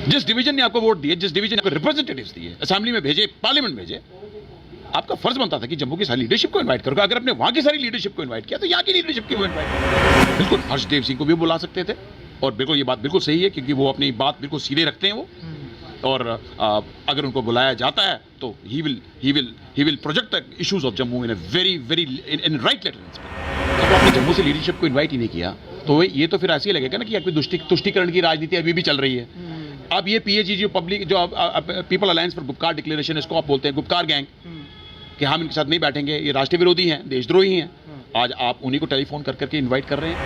जिस डिवीजन ने आपको वोट दिए, जिस डिवीजन ने आपको रिप्रेजेंटेटिव्स दिए, असेंबली में भेजे, पार्लियामेंट भेजे, आपका फर्ज बनता था कि जम्मू की सारी लीडरशिप को इनवाइट करो। अगर आपने वहां की सारी लीडरशिप को इनवाइट किया तो यहाँ की लीडरशिप को इनवाइट करो। बिल्कुल हर्षदेव सिंह को भी बुला सकते थे और बिल्कुल ये बात बिल्कुल सही है क्योंकि वो अपनी बात बिल्कुल सीधे रखते हैं वो। और अगर उनको बुलाया जाता है तो ही will project the issues of Jammu in a very in right letter. जब आपने जम्मू से लीडरशिप को इनवाइट ही नहीं किया तो ये तो फिर ऐसे ही लगेगा ना कि आपकी तुष्टीकरण की राजनीति अभी भी चल रही है। अब ये पीएजी जो पब्लिक जो people alliance for Gupkar declaration, इसको आप बोलते हैं गुपकार गैंग, कि हम इनके साथ नहीं बैठेंगे, ये राष्ट्र विरोधी हैं, देशद्रोही हैं। आज आप उन्हीं को टेलीफोन कर करके इनवाइट कर रहे हैं।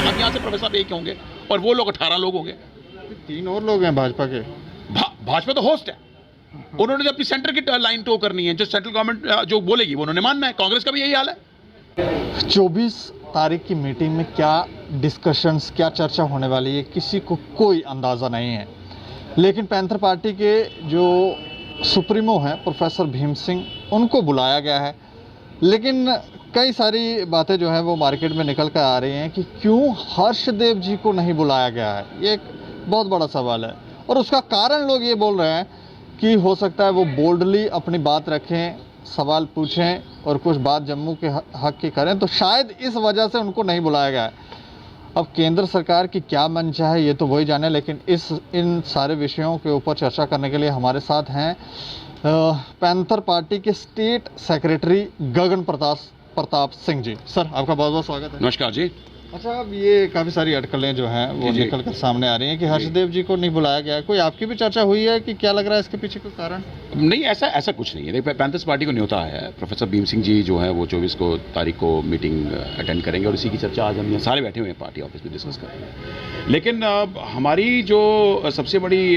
अब यहाँ से प्रोफेसर साहब एक होंगे और वो लोग 18 लोग होंगे। 3 और लोग हैं भाजपा के। भाजपा तो होस्ट है, उन्होंने जो अपनी सेंटर की लाइन टो करनी है, जो सेंट्रल गवर्नमेंट जो बोलेगी वो उन्होंने मानना है। कांग्रेस का भी यही हाल है। 24 तारीख की मीटिंग में क्या डिस्कशंस, क्या चर्चा होने वाली है, किसी को कोई अंदाज़ा नहीं है। लेकिन पैंथर पार्टी के जो सुप्रीमो हैं प्रोफेसर भीम सिंह, उनको बुलाया गया है। लेकिन कई सारी बातें जो हैं वो मार्केट में निकल कर आ रही हैं कि क्यों हर्षदेव जी को नहीं बुलाया गया है। ये एक बहुत बड़ा सवाल है और उसका कारण लोग ये बोल रहे हैं कि हो सकता है वो बोल्डली अपनी बात रखें, सवाल पूछें और कुछ बात जम्मू के हक की करें, तो शायद इस वजह से उनको नहीं बुलाया गया है। अब केंद्र सरकार की क्या मंशा है ये तो वही जाने, लेकिन इन सारे विषयों के ऊपर चर्चा करने के लिए हमारे साथ हैं पैंथर पार्टी के स्टेट सेक्रेटरी गगन प्रताप सिंह जी। सर, आपका बहुत बहुत स्वागत है। नमस्कार जी। अच्छा, अब ये काफ़ी सारी अटकलें जो हैं वो निकल कर सामने आ रही हैं कि हर्षदेव जी को नहीं बुलाया गया। कोई आपकी भी चर्चा हुई है कि क्या लग रहा है इसके पीछे कोई कारण? नहीं, ऐसा कुछ नहीं है। पैंथर्स पार्टी को न्योता है, प्रोफेसर भीम सिंह जी जो है वो 24 तारीख को मीटिंग अटेंड करेंगे और इसी की चर्चा आज हम यहाँ सारे बैठे हुए हैं पार्टी ऑफिस में डिस्कस कर रहे हैं। लेकिन हमारी जो सबसे बड़ी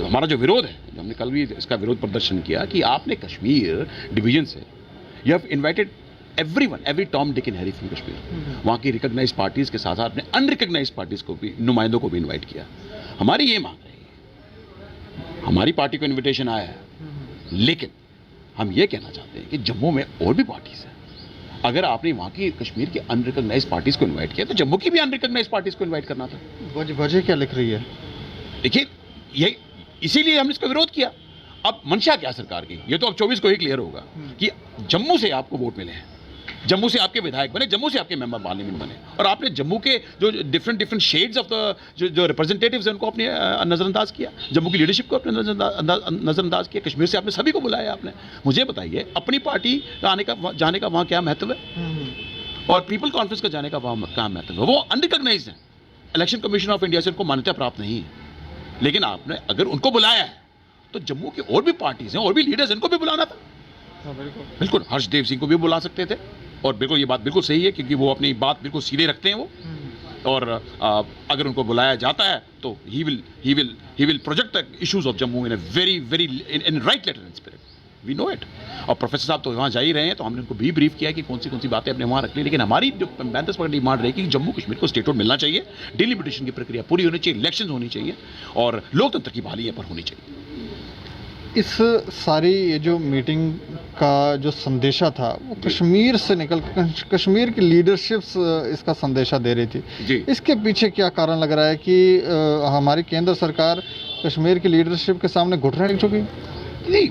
हमारा जो विरोध है, हमने कल भी इसका विरोध प्रदर्शन किया कि आपने कश्मीर डिवीजन से you have invited every Tom Dick and Harry from Kashmir. वहाँ की रिकॉग्नाइज्ड पार्टीज के साथ आपने अनरिकॉग्नाइज्ड पार्टीज को भी, नुमाइंदों को भी इनवाइट किया। हमारी ये मांग रही है, हमारी पार्टी को इनविटेशन आया है, लेकिन हम ये कहना चाहते हैं कि जम्मू में और भी पार्टीज हैं। अगर आपने वहाँ की कश्मीर की अनरिकॉग्नाइज्ड पार्टीज को इन्वाइट किया तो जम्मू की भी अनरिकॉग्नाइज्ड पार्टीज को इन्वाइट करना था। वजह क्या लिख रही है? देखिए, ये इसीलिए हमने इसका विरोध किया। अब मंशा क्या सरकार की, ये तो अब 24 को ही क्लियर होगा कि जम्मू से आपको वोट मिले हैं, जम्मू से आपके विधायक बने, जम्मू से आपके मेंबर पार्लियामेंट बने, और आपने जम्मू के जो डिफरेंट शेड्स ऑफ द जो रिप्रेजेंटेटिव्स हैं उनको आपने नज़रअंदाज किया, जम्मू की लीडरशिप को आपने नज़रअंदाज किया। कश्मीर से आपने सभी को बुलाया। आपने मुझे बताइए, अपनी पार्टी जाने का वहाँ क्या महत्व है और पीपल कॉन्फ्रेंस का जाने का वहाँ क्या महत्व है? वो अनरिकॉग्नाइज्ड है, इलेक्शन कमीशन ऑफ इंडिया से उनको मान्यता प्राप्त नहीं है। लेकिन आपने अगर उनको बुलाया है तो जम्मू की और भी पार्टीज हैं और भी लीडर्स, इनको भी बुलाना था। बिल्कुल हर्षदेव सिंह को भी बुला सकते थे और बिल्कुल ये बात बिल्कुल सही है क्योंकि वो अपनी बात बिल्कुल सीधे रखते हैं वो। और अगर उनको बुलाया जाता है तो ही will project the issues of Jammu in a very in right letter and spirit. We know it. और प्रोफेसर साहब तो वहाँ जा ही रहे हैं, तो हमने उनको भी ब्रीफ किया कि कौन सी बातें अपने वहाँ रख ली। लेकिन हमारी जो पैंथर्स पार्टी डिमांड रही कि जम्मू कश्मीर को स्टेटहुड मिलना चाहिए, डिलिमिटेशन की प्रक्रिया पूरी होनी चाहिए, इलेक्शन होनी चाहिए और लोकतंत्र की बहाली पर होनी चाहिए। इस सारी ये जो मीटिंग का जो संदेशा था वो कश्मीर से निकल कश्मीर की लीडरशिप्स इसका संदेशा दे रही थी जी। इसके पीछे क्या कारण लग रहा है कि हमारी केंद्र सरकार कश्मीर की लीडरशिप के सामने घुटने टेक चुकी? नहीं,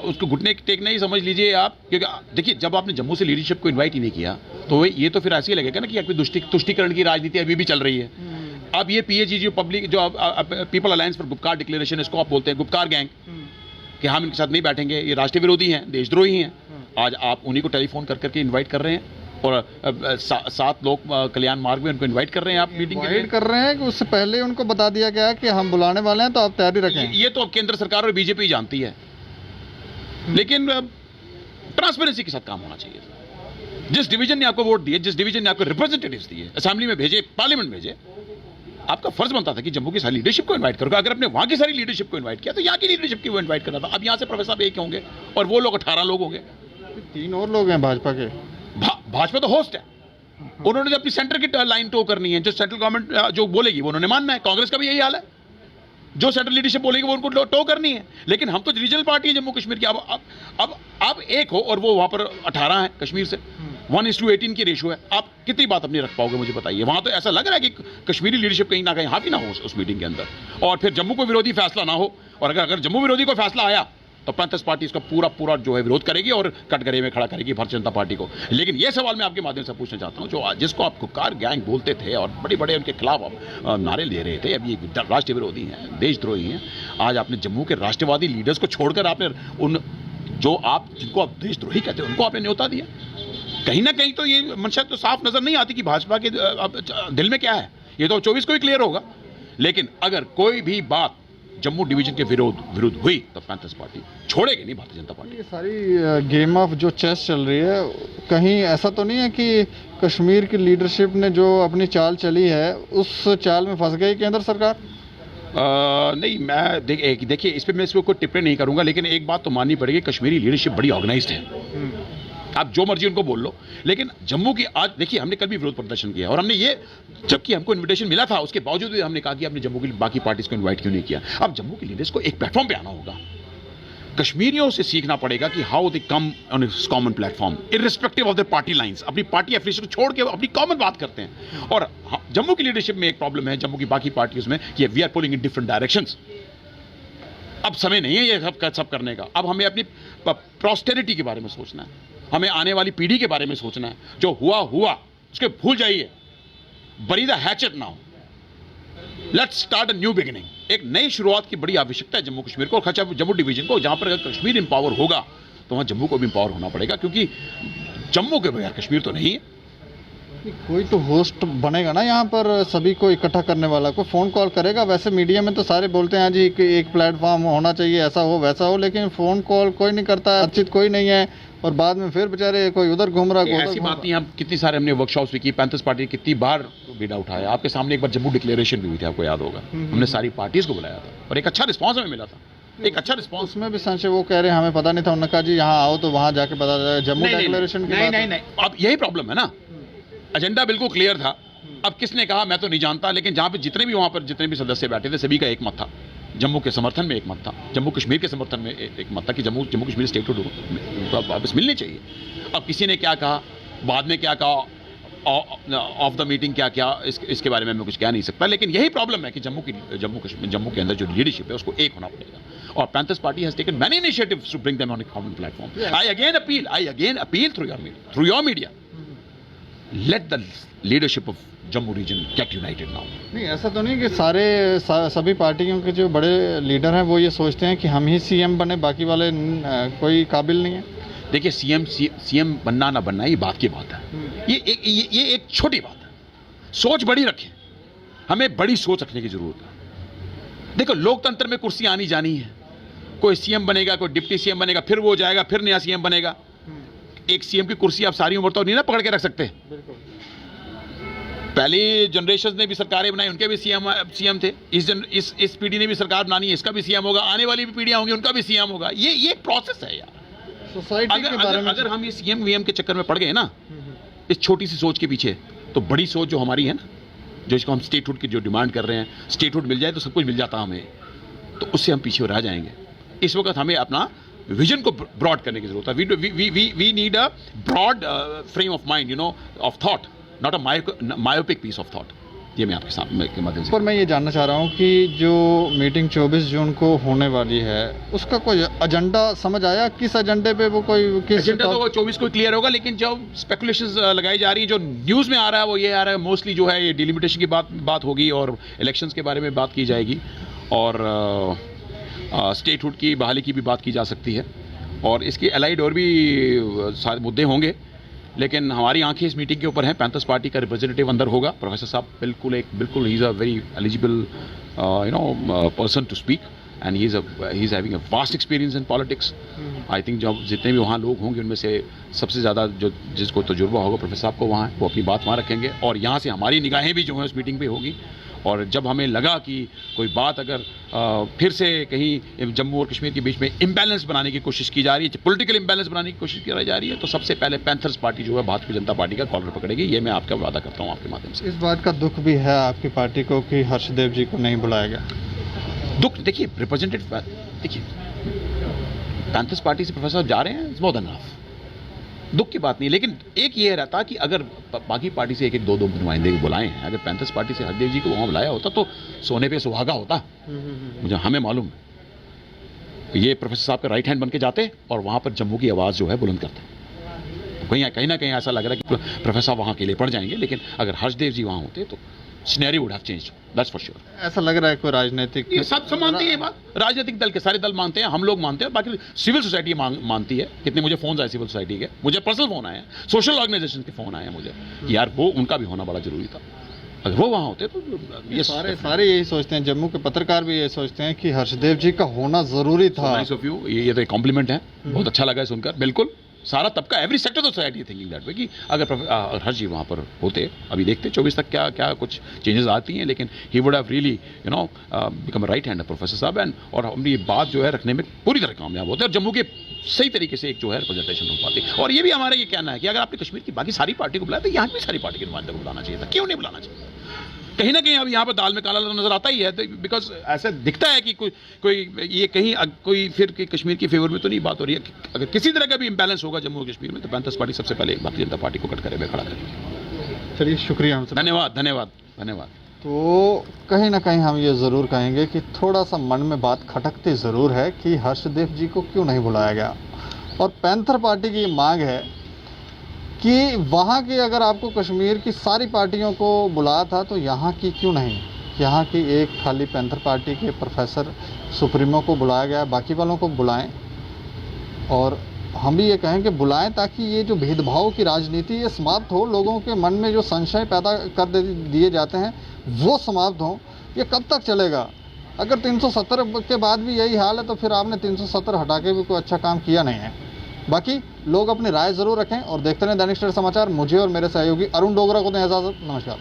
उसको घुटने टेकना ही समझ लीजिए आप, क्योंकि देखिए जब आपने जम्मू से लीडरशिप को इन्वाइट ही नहीं किया तो ये तो फिर ऐसे ही लगेगा ना कि आपकी तुष्टीकरण की राजनीति अभी भी चल रही है। अब ये पीएजी जो पब्लिक जो people alliance for Gupkar declaration, इसको आप बोलते हैं गुपकार गैंग, कि हम इनके साथ नहीं बैठेंगे, ये राष्ट्र विरोधी हैं, देशद्रोही हैं। आज आप उन्हीं को टेलीफोन कर करके इनवाइट कर रहे हैं और 7 लोग कल्याण मार्ग में उनको इनवाइट कर रहे हैं। आप मीटिंग के लिए कर रहे हैं कि उससे पहले उनको बता दिया गया कि हम बुलाने वाले हैं तो आप तैयारी रखें। ये तो अब केंद्र सरकार और बीजेपी जानती है, लेकिन ट्रांसपेरेंसी के साथ काम होना चाहिए। जिस डिवीजन ने आपको वोट दिए, जिस डिवीजन ने आपको रिप्रेजेंटेटिव्स दिए, असेंबली में भेजे, पार्लियामेंट भेजे, आपका फर्ज बनता था कि जम्मू की सारी लीडरशिप को इनवाइट करो। अगर आपने वहां की सारी लीडरशिप को इनवाइट किया तो यहाँ की लीडरशिप की वो इनवाइट करना था। अब यहाँ से प्रोफेसर साहब एक होंगे और वो लोग 18 लोग होंगे। 3 और लोग हैं भाजपा के। भाजपा तो होस्ट है, उन्होंने जो अपनी सेंटर की लाइन टो करनी है, जो सेंट्रल गवर्नमेंट जो बोलेगी वो उन्होंने मानना है। कांग्रेस का भी यही हाल है, जो सेंट्रल लीडरशिप बोलेगी वो उनको टो करनी है। लेकिन हम तो रीजनल पार्टी है जम्मू कश्मीर की। अब आप एक हो और वो वहां पर 18 हैं कश्मीर से। 1:18 की रेशो है, आप कितनी बात अपनी रख पाओगे मुझे बताइए। वहां तो ऐसा लग रहा है कि कश्मीरी लीडरशिप कहीं ना कहीं हावी ना हो उस मीटिंग के अंदर, और फिर जम्मू को विरोधी फैसला ना हो, और अगर जम्मू विरोधी को फैसला आया तो पैंथर्स पार्टी इसका पूरा जो है विरोध करेगी और कटघरे में खड़ा करेगी भारतीय जनता पार्टी को। लेकिन यह सवाल मैं आपके माध्यम से पूछना चाहता हूं, जो जिसको आप खुकार गैंग बोलते थे और बड़े बड़े उनके खिलाफ आप नारे ले रहे थे, अब ये राष्ट्र विरोधी हैं, देशद्रोही हैं, आज आपने जम्मू के राष्ट्रवादी लीडर्स को छोड़कर आपने उन जिनको आप देशद्रोही कहते हैं उनको आपने न्योता दिया। कहीं ना कहीं तो ये मंशा तो साफ नजर नहीं आती कि भाजपा के दिल में क्या है। ये तो 24 को ही क्लियर होगा। लेकिन अगर कोई भी बात जम्मू डिवीजन के विरुद्ध हुई तो पैंथर्स पार्टी छोड़ेगी नहीं भारतीय जनता पार्टी। ये सारी गेम ऑफ जो चेस चल रही है, कहीं ऐसा तो नहीं है कि कश्मीर की लीडरशिप ने जो अपनी चाल चली है उस चाल में फंस गई केंद्र सरकार? नहीं, मैं देखिए इस पर मैं इसको कोई टिप्पणी नहीं करूंगा, लेकिन एक बात तो माननी पड़ेगी, कश्मीरी लीडरशिप बड़ी ऑर्गेनाइज्ड है। आप जो मर्जी उनको बोल लो, लेकिन जम्मू की आज देखिए हमने कल भी विरोध प्रदर्शन किया और हमने ये, जबकि हमको इनविटेशन मिला था, उसके बावजूद भी हमने कहा कि आपने जम्मू की बाकी पार्टीज को इनवाइट क्यों नहीं किया। अब जम्मू के लीडर्स को एक प्लेटफॉर्म पे आना होगा, कश्मीरियों से सीखना पड़ेगा कि how they come on common platform irrespective of the party lines, अपनी पार्टी एफिलिएशन छोड़ के अपनी कॉमन बात करते हैं। और जम्मू की लीडरशिप में एक प्रॉब्लम है, जम्मू की बाकी पार्टीज में, कि we are pulling in different directions. अब समय नहीं है ये सब करने का। अब हमें अपनी प्रॉस्पेरिटी के बारे में सोचना है, हमें आने वाली पीढ़ी के बारे में सोचना है। जो हुआ उसके भूल जाइए, बरी the hatchet now, let's start a new beginning. एक नई शुरुआत की बड़ी आवश्यकता है जम्मू कश्मीर को, और खासकर जम्मू डिवीजन को। जहां पर अगर कश्मीर इंपावर होगा तो वहां जम्मू को भी इंपावर होना पड़ेगा, क्योंकि जम्मू के बगैर कश्मीर तो नहीं है। कोई तो होस्ट बनेगा ना यहाँ पर सभी को इकट्ठा करने वाला, कोई फ़ोन कॉल करेगा। वैसे मीडिया में तो सारे बोलते हैं जी कि एक प्लेटफॉर्म होना चाहिए, ऐसा हो वैसा हो, लेकिन फ़ोन कॉल कोई नहीं करता, बातचीत कोई नहीं है, और बाद में फिर बेचारे कोई उधर घूम रहा है। ऐसी बात नहीं, हम कितनी सारे हमने वर्कशॉप्स भी की, पैंथर्स पार्टी कितनी बार बीड़ा उठाया। आपके सामने एक बार जम्मू डिक्लेरेशन भी हुई थी, आपको याद होगा, हमने सारी पार्टीज को बुलाया था और एक अच्छा रिस्पॉन्स हमें मिला था, एक अच्छा रिस्पॉन्स। उसमें भी संशय, वो कह रहे हैं हमें पता नहीं था, उन्होंने कहा जी यहाँ आओ तो वहाँ जाके पता चला जम्मू डिक्लेरेशन की। नहीं, अब यही प्रॉब्लम है ना, एजेंडा बिल्कुल क्लियर था। अब किसने कहा मैं तो नहीं जानता, लेकिन जहां पे जितने भी वहां पर जितने भी सदस्य बैठे थे, सभी का एक मत था, जम्मू के समर्थन में एक मत था, जम्मू कश्मीर के समर्थन में एक मत था कि जम्मू कश्मीर स्टेटहुड वापस मिलनी चाहिए। अब किसी ने क्या कहा, बाद में क्या कहा, ऑफ द मीटिंग क्या क्या, इसके बारे में मैं कुछ कह नहीं सकता। लेकिन यही प्रॉब्लम है कि जम्मू के अंदर जो लीडरशिप है उसको एक होना पड़ेगा, और Panthers Party has taken many initiatives to bring them on a common platform. I again appeal through your media, let the leadership of Jammu region get united now। नहीं, ऐसा तो नहीं कि सभी पार्टियों के जो बड़े लीडर हैं वो ये सोचते हैं कि हम ही सीएम बने, बाकी वाले कोई काबिल नहीं है। देखिए सीएम बनना ना बनना ये बात की बात है, ये एक छोटी बात है। सोच बड़ी रखें, हमें बड़ी सोच रखने की जरूरत है। देखो लोकतंत्र में कुर्सी आनी जानी है, कोई सीएम बनेगा, कोई डिप्टी सीएम बनेगा, फिर वो जाएगा, फिर नया सीएम बनेगा। एक सीएम की कुर्सी आप सारी उम्र तो नहीं ना पकड़ के रख सकते। पहली जनरेशन ने भी सरकारें बनाई, उनके भी सीएम थे। इस पीढ़ी ने भी सरकार बनानी है, इसका भी सीएम होगा, आने वाली भी पीढ़ियां होंगी, उनका भी सीएम होगा। ये एक प्रोसेस है यार। सोसाइटी के बारे में अगर हम ये सीएम वीएम के चक्कर में पड़ गए ना, इस छोटी सी सोच के पीछे, तो बड़ी सोच जो हमारी है ना, जो इसको हम स्टेटहुड की जो डिमांड कर रहे हैं, स्टेटहुड मिल जाए तो सब कुछ मिल जाता हमें, तो उससे हम पीछे रह जाएंगे। इस वक्त हमें अपना विजन को ब्रॉड करने की जरूरत है। We need a broad frame of mind, you know, of thought, not a myopic piece of thought. ये मैं आपके सामने के माध्यम से। पर मैं ये जानना चाह रहा हूँ कि जो मीटिंग 24 जून को होने वाली है, उसका कोई एजेंडा समझ आया? किस एजेंडे पे वो किस एजेंडा तो 24 को क्लियर होगा, लेकिन जो स्पेकुलेशंस लगाई जा रही है, जो न्यूज़ में आ रहा है, वो ये आ रहा है मोस्टली जो है ये डिलिमिटेशन की बात होगी और इलेक्शंस के बारे में बात की जाएगी, और स्टेटहुड की बहाली की भी बात की जा सकती है, और इसके अलाइड और भी सारे मुद्दे होंगे। लेकिन हमारी आंखें इस मीटिंग के ऊपर हैं। पैंथर्स पार्टी का रिप्रेजेंटेटिव अंदर होगा, प्रोफेसर साहब बिल्कुल he is a very eligible person to speak, and he is having a vast experience in politics. I think जब जितने भी वहाँ लोग होंगे उनमें से सबसे ज़्यादा जिसको तजुर्बा होगा प्रोफेसर साहब को वहाँ है, वो अपनी बात वहाँ रखेंगे, और यहाँ से हमारी निगाहें भी जो हैं उस मीटिंग पे होगी। और जब हमें लगा कि कोई बात अगर फिर से कहीं जम्मू और कश्मीर के बीच में इम्बैलेंस बनाने की कोशिश की जा रही है, पॉलिटिकल इम्बैलेंस बनाने की कोशिश की जा रही है, तो सबसे पहले पैंथर्स पार्टी जो है भारतीय जनता पार्टी का कॉलर पकड़ेगी। ये मैं आपका वादा करता हूँ आपके माध्यम से। इस बात का दुख भी है आपकी पार्टी को कि हर्षदेव जी को नहीं बुलाया गया? दुख देखिए, रिप्रेजेंटेटिव देखिए, पैंथर्स पार्टी से प्रोफेसर जा रहे हैं, इट्स मोर देन इनफ। दुख की बात नहीं, लेकिन एक ये रहता कि अगर बाकी पार्टी से एक एक दो दो नुमाइंदे बुलाए हैं, अगर पैंथर्स पार्टी से हरदेव जी को वहाँ बुलाया होता तो सोने पे सुहागा होता। मुझे हमें मालूम है ये प्रोफेसर साहब का राइट हैंड बन के जाते और वहाँ पर जम्मू की आवाज़ जो है बुलंद करते। कहीं ना कहीं ऐसा लग रहा है कि प्रोफेसर साहब वहाँ के लिए पड़ जाएंगे, लेकिन अगर हर्षदेव जी वहाँ होते तो scenario would have changed, that's for sure. ऐसा लग रहा है कोई राजनीतिक, ये सब मानते हैं ये बात, राजनीतिक दल के सारे दल मानते हैं, हम लोग मानते हैं, बाकी सिविल सोसाइटी मानती है। कितने मुझे फोन आए सिविल सोसाइटी के, मुझे पर्सनल फोन आए हैं, सोशल ऑर्गेनाइजेशन के फोन आए हैं मुझे कि यार वो उनका भी होना बड़ा जरूरी था, अगर वो वहाँ होते तो ये सारे यही सोचते हैं, जम्मू के पत्रकार भी ये सोचते हैं कि हर्षदेव जी का होना जरूरी था। नाइस ऑफ यू, ये तो एक कॉम्प्लीमेंट है, बहुत अच्छा लगा सुनकर। बिल्कुल सारा तबका, every sector of society thinking that way कि अगर हर्ष जी वहाँ पर होते, अभी देखते 24 तक क्या कुछ चेंजेस आती हैं, लेकिन he would have really become right hand professor साहब एंड, और हम ये बात जो है रखने में पूरी तरह कामयाब होते हैं और जम्मू के सही तरीके से एक जो है रिप्रेजेंटेशन हो पाती। और ये भी हमारा ये कहना है कि अगर आपने कश्मीर की बाकी सारी पार्टी को बुलाया तो यहाँ भी सारी पार्टी के नुमाइंदों को बुलाना चाहिए था, क्यों नहीं बुलाना चाहिए? कहीं ना कहीं अब यहाँ पर दाल में काला नजर आता ही है, बिकॉज ऐसा दिखता है कि कोई ये कहीं कोई फिर कश्मीर की फेवर में तो नहीं बात हो रही है। अगर किसी तरह का भी इम्बैलेंस होगा जम्मू कश्मीर में तो पैंथर्स पार्टी सबसे पहले भारतीय जनता पार्टी को कटघरे में खड़ा करेगी। चलिए शुक्रिया हमसे, धन्यवाद धन्यवाद धन्यवाद। तो कहीं ना कहीं हम ये ज़रूर कहेंगे कि थोड़ा सा मन में बात खटकती ज़रूर है कि हर्षदेव जी को क्यों नहीं बुलाया गया, और पैंथर पार्टी की ये मांग है कि वहाँ की अगर आपको कश्मीर की सारी पार्टियों को बुलाया था तो यहाँ की क्यों नहीं, यहाँ की एक खाली पैंथर पार्टी के प्रोफेसर सुप्रीमो को बुलाया गया, बाकी वालों को बुलाएं। और हम भी ये कहें कि बुलाएं ताकि ये जो भेदभाव की राजनीति ये समाप्त हो, लोगों के मन में जो संशय पैदा कर दिए जाते हैं वो समाप्त हो। ये कब तक चलेगा? अगर 370 के बाद भी यही हाल है तो फिर आपने 370 हटा के भी कोई अच्छा काम किया नहीं है। बाकी लोग अपनी राय ज़रूर रखें और देखते रहें दैनिक सवेरा समाचार। मुझे और मेरे सहयोगी अरुण डोगरा को दें इजाज़त। नमस्कार।